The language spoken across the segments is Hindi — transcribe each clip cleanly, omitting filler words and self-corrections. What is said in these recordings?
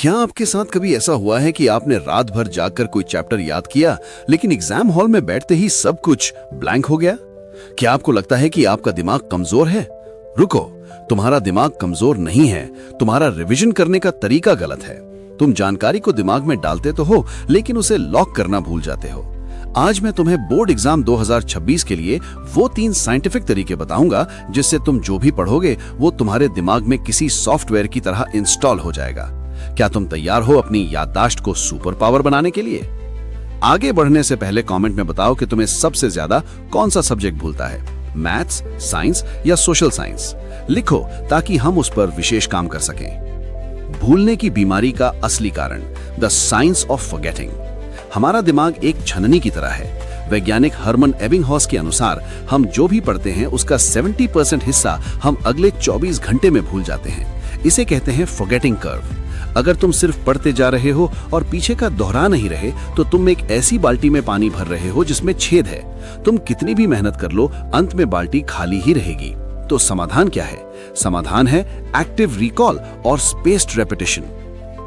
क्या आपके साथ कभी ऐसा हुआ है कि आपने रात भर जागकर कोई चैप्टर याद किया, लेकिन एग्जाम हॉल में बैठते ही सब कुछ ब्लैंक हो गया? क्या आपको लगता है कि आपका दिमाग कमजोर है? रुको, तुम्हारा दिमाग कमजोर नहीं है, तुम्हारा रिवीजन करने का तरीका गलत है। तुम जानकारी को दिमाग में डालते तो हो, लेकिन उसे लॉक करना भूल जाते हो। आज मैं तुम्हें बोर्ड एग्जाम 2026 के लिए वो 3 साइंटिफिक तरीके बताऊंगा जिससे तुम जो भी पढ़ोगे वो तुम्हारे दिमाग में किसी सॉफ्टवेयर की तरह इंस्टॉल हो जाएगा। क्या तुम तैयार हो अपनी याददाश्त को सुपर पावर बनाने के लिए? आगे बढ़ने से पहले कमेंट में बताओ कि तुम्हें सबसे ज्यादा कौन सा सब्जेक्ट भूलता है, मैथ्स, साइंस या सोशल साइंस। लिखो ताकि हम उस पर विशेष काम कर सकें। भूलने की बीमारी का असली कारण, द साइंस ऑफ फॉरगेटिंग। हमारा दिमाग एक छननी की तरह है। वैज्ञानिक हरमन एबिंगहॉस के अनुसार हम जो भी पढ़ते हैं उसका 70% हिस्सा हम अगले 24 घंटे में भूल जाते हैं। इसे कहते हैं फॉरगेटिंग कर्व। अगर तुम सिर्फ पढ़ते जा रहे हो और पीछे का दोहरा नहीं रहे तो तुम एक ऐसी बाल्टी में पानी भर रहे हो जिसमें छेद है। तुम कितनी भी मेहनत कर लो, अंत में बाल्टी खाली ही रहेगी। तो समाधान क्या है? समाधान है एक्टिव रिकॉल और स्पेस्ड रेपिटेशन।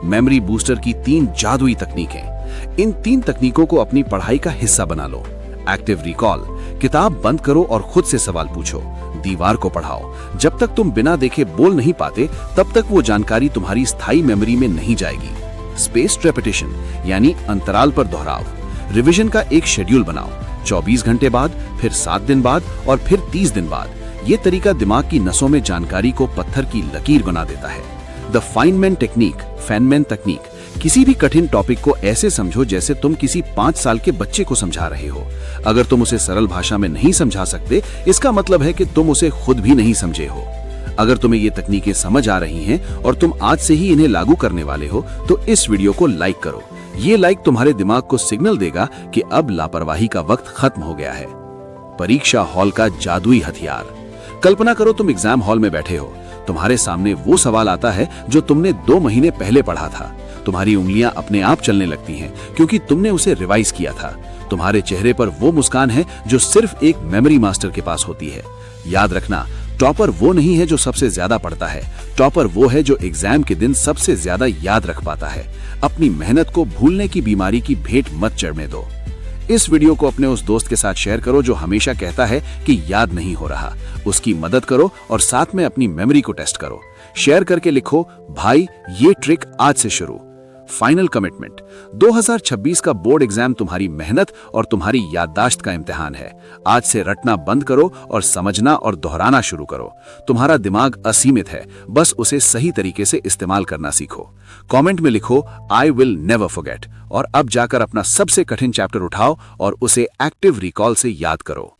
मेमोरी बूस्टर की 3 जादुई तकनीकें। इन 3 तकनीकों को अपनी पढ़ाई का हिस्सा बना लो। एक्टिव रिकॉल, किताब बंद करो और खुद से सवाल पूछो। दीवार को पढ़ाओ। जब तक तुम बिना देखे बोल नहीं पाते तब तक वो जानकारी तुम्हारी स्थायी मेमोरी में नहीं जाएगी। स्पेस्ड रेपिटेशन यानी अंतराल पर दोहराव। रिवीजन का एक शेड्यूल बनाओ, 24 घंटे बाद, फिर 7 दिन बाद और फिर 30 दिन बाद। ये तरीका दिमाग की नसों में जानकारी को पत्थर की लकीर बना देता है। द फाइनमैन टेक्निक, फेनमैन तकनीक। किसी भी कठिन टॉपिक को ऐसे समझो जैसे तुम किसी 5 साल के बच्चे को समझा रहे हो। अगर तुम उसे सरल भाषा में नहीं समझा सकते, इसका मतलब है कि तुम उसे खुद भी नहीं समझे हो। अगर तुम्हें ये तकनीकें समझ आ रही हैं और तुम आज से ही इन्हें लागू करने वाले हो, तो इस वीडियो को लाइक करो। ये लाइक तुम्हारे दिमाग को सिग्नल देगा कि अब लापरवाही का वक्त खत्म हो गया है। परीक्षा हॉल का जादुई हथियार। कल्पना करो तुम एग्जाम हॉल में बैठे हो। तुम्हारे सामने वो सवाल आता है जो तुमने 2 महीने पहले पढ़ा था। तुम्हारी उंगलियां अपने आप चलने लगती हैं क्योंकि तुमने उसे रिवाइज किया था। तुम्हारे चेहरे पर वो मुस्कान है जो सिर्फ एक मेमोरी मास्टर के पास होती है। याद रखना, टॉपर वो नहीं है जो सबसे ज्यादा पढ़ता है, टॉपर वो है जो एग्जाम के दिन सबसे ज्यादा याद रख पाता है। अपनी मेहनत को भूलने की बीमारी की भेंट मत चढ़ने दो। इस वीडियो को अपने उस दोस्त के साथ शेयर करो जो हमेशा कहता है कि याद नहीं हो रहा। उसकी मदद करो और साथ में अपनी मेमोरी को टेस्ट करो। शेयर करके लिखो, भाई ये ट्रिक आज से शुरू। Final commitment. 2026 का बोर्ड एग्जाम तुम्हारी मेहनत और तुम्हारी याददाश्त का इम्तिहान है। आज से रटना बंद करो और समझना और दोहराना शुरू करो। तुम्हारा दिमाग असीमित है, बस उसे सही तरीके से इस्तेमाल करना सीखो। कमेंट में लिखो, आई विल नेवर फॉरगेट, और अब जाकर अपना सबसे कठिन चैप्टर उठाओ और उसे एक्टिव रिकॉल से याद करो।